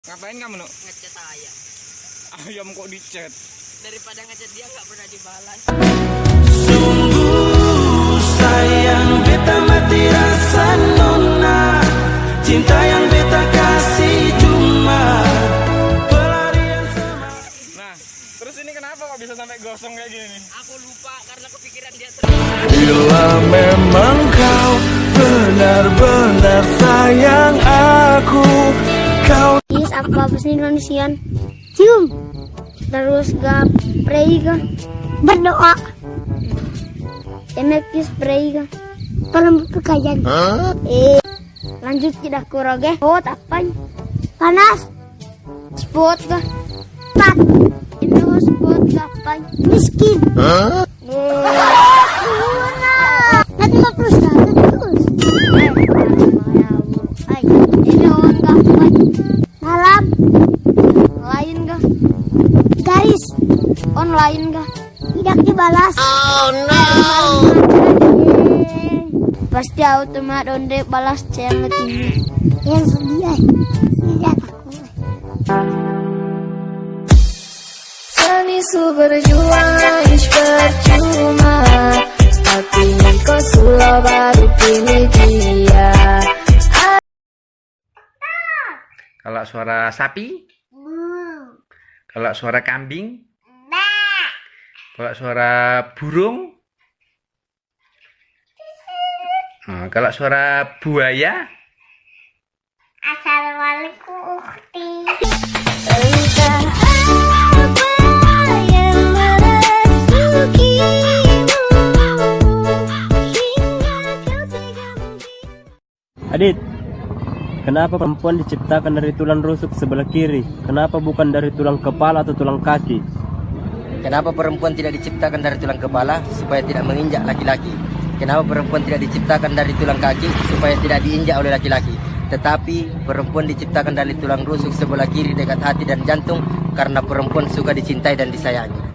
Ngapain kamu, Nuk? Ngechat ayam. Ayam kok dicet? Daripada ngechat dia nggak pernah dibalas. Sungguh sayang beta mati rasa nona. Cinta yang beta kasih cuma pelarian semangat. Nah, terus ini kenapa kok bisa sampai gosong kayak gini? Aku lupa karena kepikiran dia terus. Bila memang kau benar-benar sayang aku, kau Is apa bahasa Indonesia? Cium. Terus gak pray ga? Berdoa. Emekis pray ga? Kalau pekerjaan. Lanjut tidak kuroge. Oh, tapan. Panas. Spot ga? Pat. Ini spot tapan. Miskin. Nanti mau terus ga? Terus. Ay, ini on gapan. Malam. Lain ga? Guys, online ga? Tidak dibalas. Oh no. Pasti automat onde balas channel ini. Yang sedih. Tidak aku. Sanisu berjuang ish percuma, tapi kau sudah baru pilih dia. Kalau suara sapi? Kalau suara kambing? Kalau suara burung? Nah, kalau suara buaya? Assalamualaikum ukti. Entah apa yang merasukimu hingga kau tega mungkin. Adit, kenapa perempuan diciptakan dari tulang rusuk sebelah kiri? Kenapa bukan dari tulang kepala atau tulang kaki? Kenapa perempuan tidak diciptakan dari tulang kepala supaya tidak menginjak laki-laki? Kenapa perempuan tidak diciptakan dari tulang kaki supaya tidak diinjak oleh laki-laki? Tetapi perempuan diciptakan dari tulang rusuk sebelah kiri dekat hati dan jantung karena perempuan suka dicintai dan disayangi.